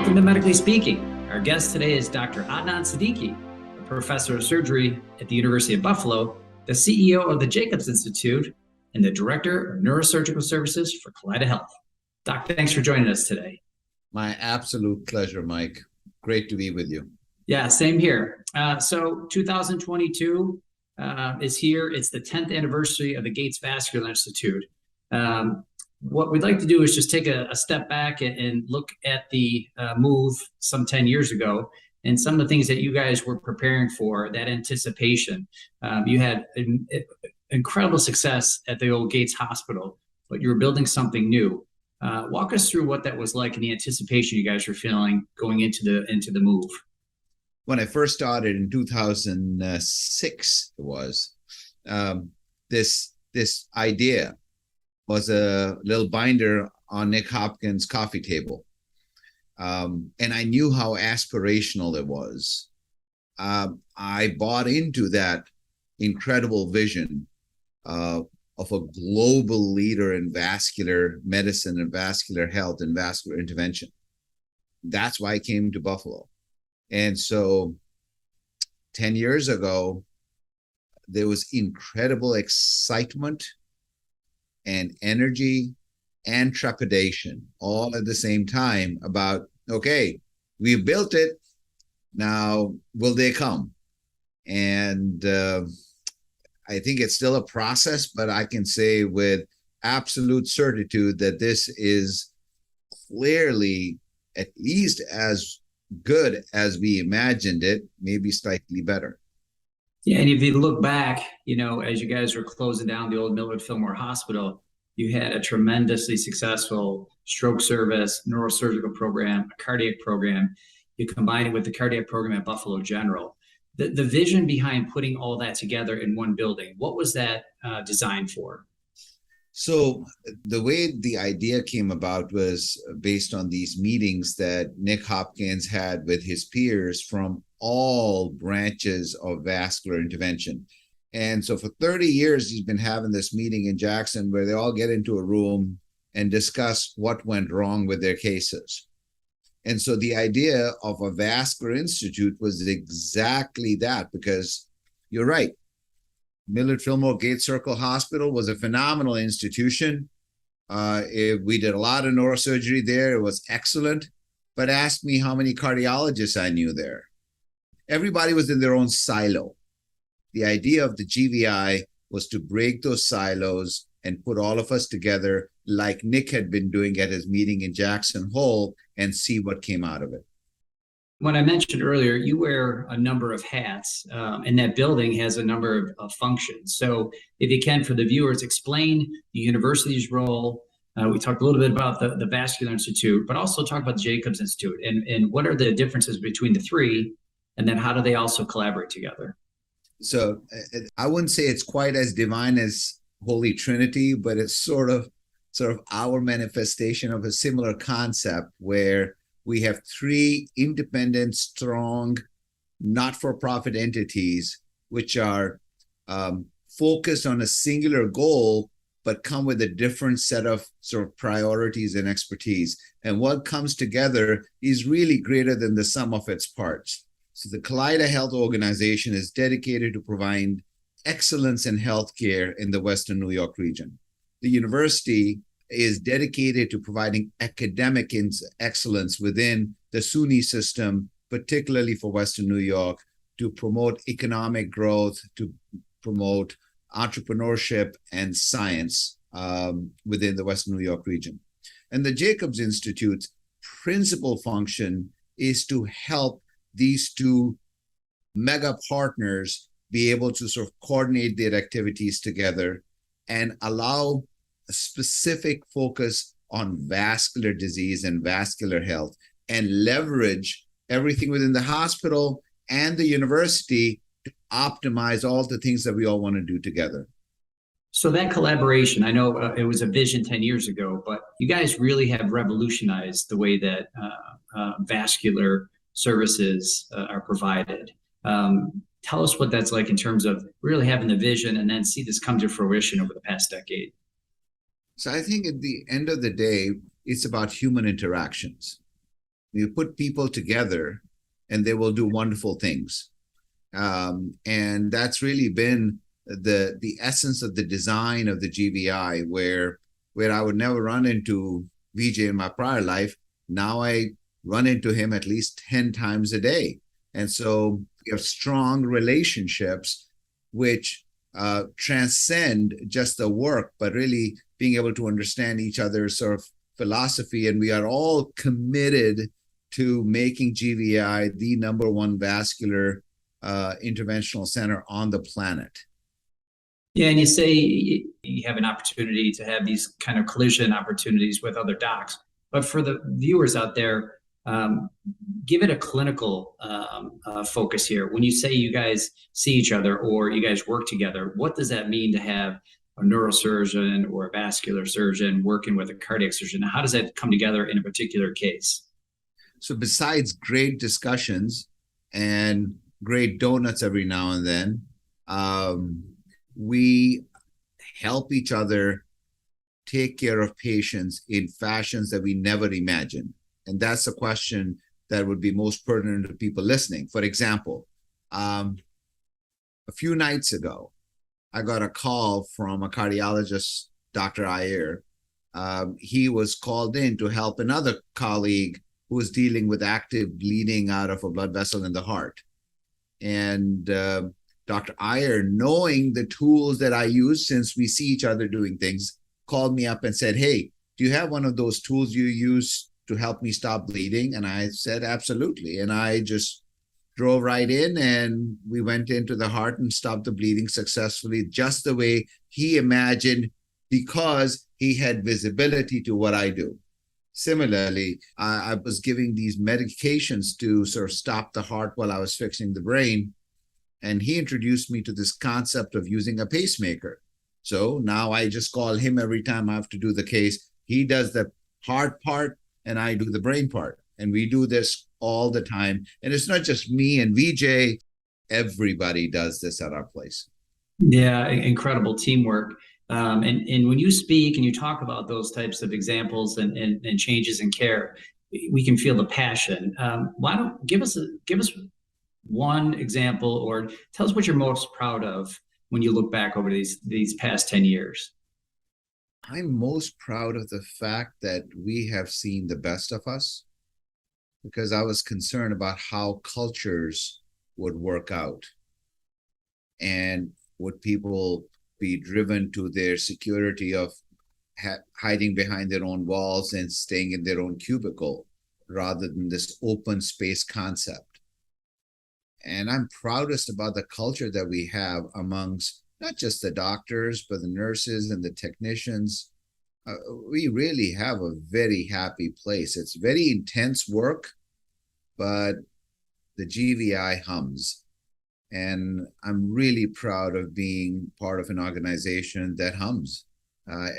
Welcome to Medically Speaking. Our guest today is Dr. Adnan Siddiqui, a professor of surgery at the University of Buffalo, the CEO of the Jacobs Institute, and the Director of Neurosurgical Services for Kaleida Health. Doc, thanks for joining us today. My absolute pleasure, Mike. Great to be with you. Yeah, same here. So 2022 is here. It's the 10th anniversary of the Gates Vascular Institute. What we'd like to do is just take a step back and look at the move some 10 years ago and some of the things that you guys were preparing for, that anticipation. You had incredible success at the old Gates Hospital, but you were building something new. Walk us through what that was like and the anticipation you guys were feeling going into the move. When I first started in 2006, it was this idea was a little binder on Nick Hopkins' coffee table. And I knew how aspirational it was. I bought into that incredible vision of a global leader in vascular medicine and vascular health and vascular intervention. That's why I came to Buffalo. And so 10 years ago, there was incredible excitement and energy and trepidation all at the same time about, okay, we've built it, now will they come? And I think it's still a process, but I can say with absolute certitude that this is clearly at least as good as we imagined it, maybe slightly better. Yeah, and if you look back, as you guys were closing down the old Millard Fillmore Hospital, you had a tremendously successful stroke service, neurosurgical program, a cardiac program. You combined it with the cardiac program at Buffalo General. The vision behind putting all that together in one building, what was that designed for? So the way the idea came about was based on these meetings that Nick Hopkins had with his peers from all branches of vascular intervention. And so for 30 years, he's been having this meeting in Jackson where they all get into a room and discuss what went wrong with their cases. And so the idea of a vascular institute was exactly that, because you're right. Millard Fillmore Gates Circle Hospital was a phenomenal institution. We did a lot of neurosurgery there. It was excellent. But ask me how many cardiologists I knew there. Everybody was in their own silo. The idea of the GVI was to break those silos and put all of us together like Nick had been doing at his meeting in Jackson Hole and see what came out of it. When I mentioned earlier, you wear a number of hats, and that building has a number of functions. So if you can, for the viewers, explain the university's role. We talked a little bit about the Vascular Institute, but also talk about the Jacobs Institute and what are the differences between the three, and then how do they also collaborate together? So I wouldn't say it's quite as divine as Holy Trinity, but it's sort of our manifestation of a similar concept where we have three independent, strong, not-for-profit entities which are focused on a singular goal, but come with a different set of sort of priorities and expertise. And what comes together is really greater than the sum of its parts. So the Kaleida Health Organization is dedicated to provide excellence in healthcare in the Western New York region. The university is dedicated to providing academic excellence within the SUNY system, particularly for Western New York, to promote economic growth, to promote entrepreneurship and science within the Western New York region. And the Jacobs Institute's principal function is to help these two mega partners be able to sort of coordinate their activities together and allow a specific focus on vascular disease and vascular health, and leverage everything within the hospital and the university to optimize all the things that we all want to do together. So that collaboration, I know it was a vision 10 years ago, but you guys really have revolutionized the way that vascular services are provided. Tell us what that's like in terms of really having the vision and then see this come to fruition over the past decade. So I think at the end of the day, it's about human interactions. You put people together and they will do wonderful things. And that's really been the essence of the design of the GVI, where I would never run into VJ in my prior life. Now I run into him at least 10 times a day. And so we have strong relationships which transcend just the work, but really being able to understand each other's sort of philosophy. And we are all committed to making GVI the #1 vascular interventional center on the planet. Yeah, and you say you have an opportunity to have these kind of collision opportunities with other docs. But for the viewers out there, give it a clinical focus here. When you say you guys see each other or you guys work together, what does that mean to have a neurosurgeon or a vascular surgeon working with a cardiac surgeon? How does that come together in a particular case? So besides great discussions and great donuts every now and then, we help each other take care of patients in fashions that we never imagined. And that's a question that would be most pertinent to people listening. For example, a few nights ago, I got a call from a cardiologist, Dr. Iyer. He was called in to help another colleague who was dealing with active bleeding out of a blood vessel in the heart. And Dr. Iyer, knowing the tools that I use since we see each other doing things, called me up and said, "Hey, do you have one of those tools you use to help me stop bleeding?" And I said, "Absolutely." And I just drove right in and we went into the heart and stopped the bleeding successfully, just the way he imagined, because he had visibility to what I do. Similarly, I was giving these medications to sort of stop the heart while I was fixing the brain. And he introduced me to this concept of using a pacemaker. So now I just call him every time I have to do the case. He does the heart part and I do the brain part. And we do this all the time. And it's not just me and VJ. Everybody does this at our place. Yeah, incredible teamwork. And when you speak and you talk about those types of examples and changes in care, we can feel the passion. Why don't give us one example, or tell us what you're most proud of when you look back over these past 10 years. I'm most proud of the fact that we have seen the best of us, because I was concerned about how cultures would work out. And would people be driven to their security of hiding behind their own walls and staying in their own cubicle, rather than this open space concept? And I'm proudest about the culture that we have amongst not just the doctors, but the nurses and the technicians. We really have a very happy place. It's very intense work, but the GVI hums. And I'm really proud of being part of an organization that hums.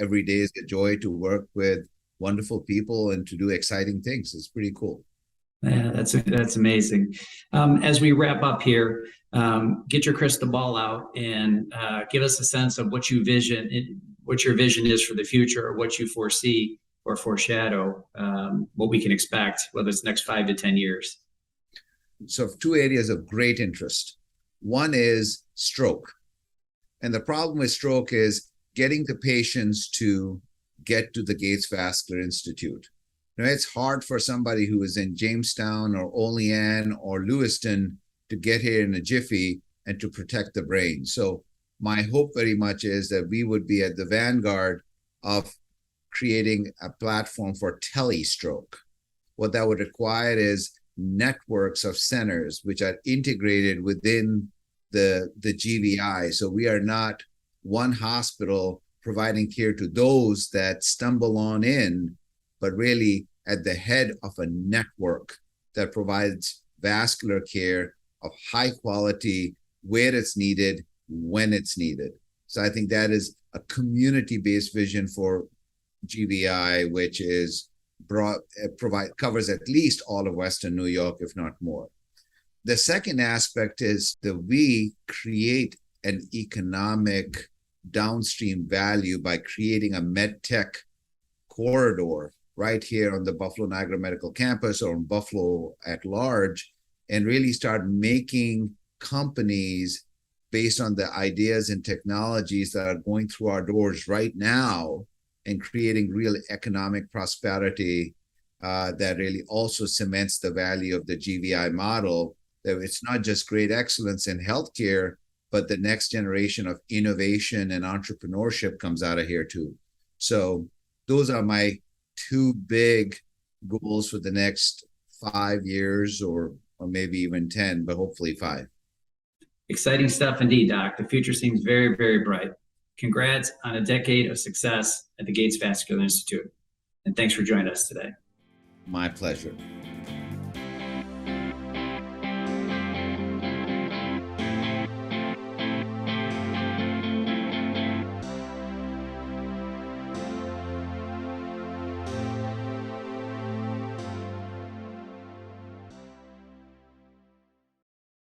Every day is a joy to work with wonderful people and to do exciting things. It's pretty cool. Yeah, that's amazing. As we wrap up here, get your crystal ball out and give us a sense of what your vision is for the future, or what you foresee or foreshadow, what we can expect, whether it's next 5 to 10 years. So 2 areas of great interest. One is stroke. And the problem with stroke is getting the patients to get to the Gates Vascular Institute. Now, it's hard for somebody who is in Jamestown or Olean or Lewiston to get here in a jiffy and to protect the brain. So my hope very much is that we would be at the vanguard of creating a platform for telestroke. What that would require is networks of centers which are integrated within the GVI. So we are not one hospital providing care to those that stumble on in, but really at the head of a network that provides vascular care of high quality, where it's needed, when it's needed. So I think that is a community-based vision for GVI, which is covers at least all of Western New York, if not more. The second aspect is that we create an economic downstream value by creating a med tech corridor right here on the Buffalo Niagara Medical Campus or in Buffalo at large, and really start making companies based on the ideas and technologies that are going through our doors right now and creating real economic prosperity that really also cements the value of the GVI model, that it's not just great excellence in healthcare, but the next generation of innovation and entrepreneurship comes out of here too. So those are my two big goals for the next 5 years or maybe even 10, but hopefully 5. Exciting stuff indeed, Doc. The future seems very, very bright. Congrats on a decade of success at the Gates Vascular Institute. And thanks for joining us today. My pleasure.